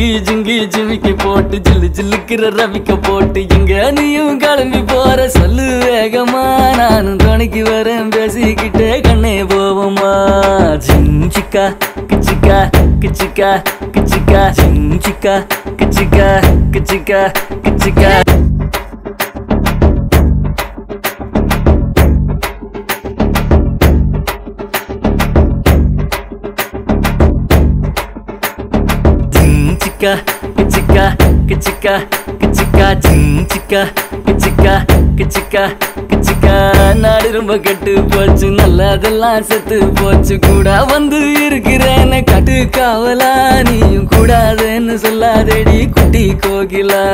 ஜிங்கி ஜிங்கி ஜிமிக்கி போட்டு ஜில்லு ஜில்லுக்கிற ரவிக்க போட்டு எங்க நீயும் கிளம்பி போற சொல்லு வேகமா நானும் துணைக்கு வரேன் பேசிக்கிட்டே கண்ணே போவோமா ஜிஞ்சிக்கா கிச்சிக்கா கிச்சிக்கா கிச்சிக்கா ஜிஞ்சிக்கா கிச்சிக்கா கிச்சிக்கா கிச்சிக்கா கிச்சிக்கா கிச்சிக்கா கிச்சிக்கா ஜிஞ்சிக்கா கிச்சிக்கா கிச்சிக்கா கிச்சிக்கா நாடு ரொம்ப கெட்டு போச்சு நல்லதெல்லாம் செத்து போச்சு கூட வந்து இருக்கிறேன்னு கட்டு காவலா நீயும் கூடாதுன்னு சொல்லாதேடி குட்டி கோகிலா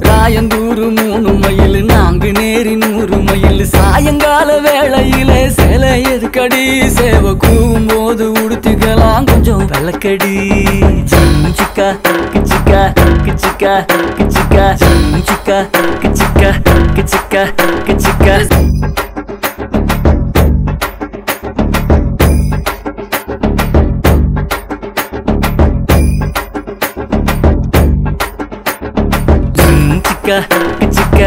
சாயந்தூரு 3 மைல் நாங்கு நேரி 100 மைல் சாயங்கால வேளையில சேலை எதுக்கடி சேவ கூவும் போது உடுத்திக்கலாம் கொஞ்சம் வெள்ளக்கடி ஜிஞ்சிக்கா கிச்சிக்கா கிச்சிக்கா கிச்சிக்கா ஜிஞ்சிக்கா கிச்சிக்கா கிச்சிக்கா கிச்சிக்கா கிச்சிக்கா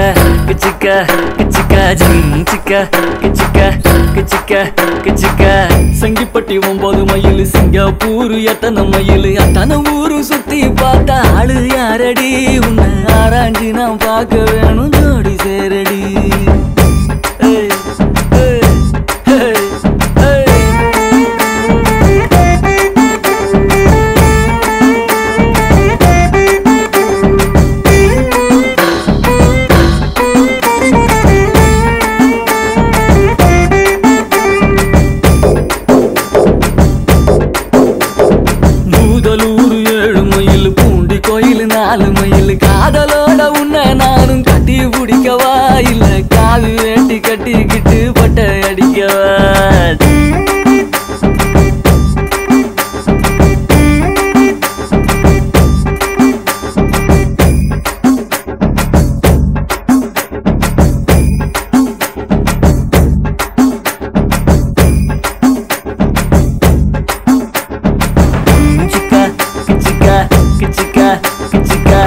கிச்சிக்கா கிச்சிக்கா ஜிஞ்சிக்கா கிச்சிக்கா கிச்சிக்கா கிச்சிக்கா சங்கிப்பட்டி 9 மைல் சிங்கப்பூர் எத்தனை மைல் அத்தனை ஊரு சுத்தி பார்த்தா ஆளு யாரடி உன்னை ஆராய்ச்சி நான் பார்க்க வேணும் ஜோடி சேரடி முதலூர் 7 மைல் பூண்டி கோயில் 4 மைல் காதலோட உன்னை நானும் கட்டி பிடிக்கவா இல்ல காவி வேட்டி கட்டிக்கிட்டு பட்டை அடிக்கவா கிச்சிக்கா கிச்சிக்கா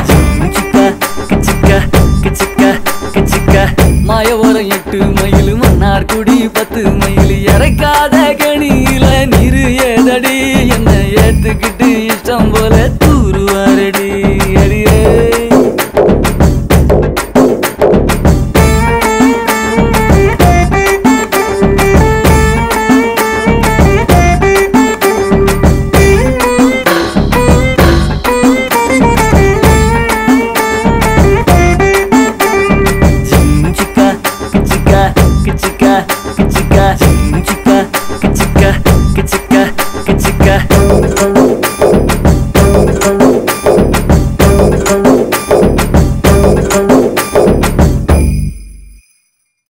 ஜிஞ்சிக்கா கிச்சிக்கா கிச்சிக்கா கிச்சிக்கா மாயவரம் 8 மைல் மன்னார்குடி 10 மைல் இறக்காத கணியில நீரு ஏதடி என்ன ஏத்துக்கிட்டு இஷ்டம் போல தூருவாரடி அடியே கிச்சிக்கா கிச்சிக்கா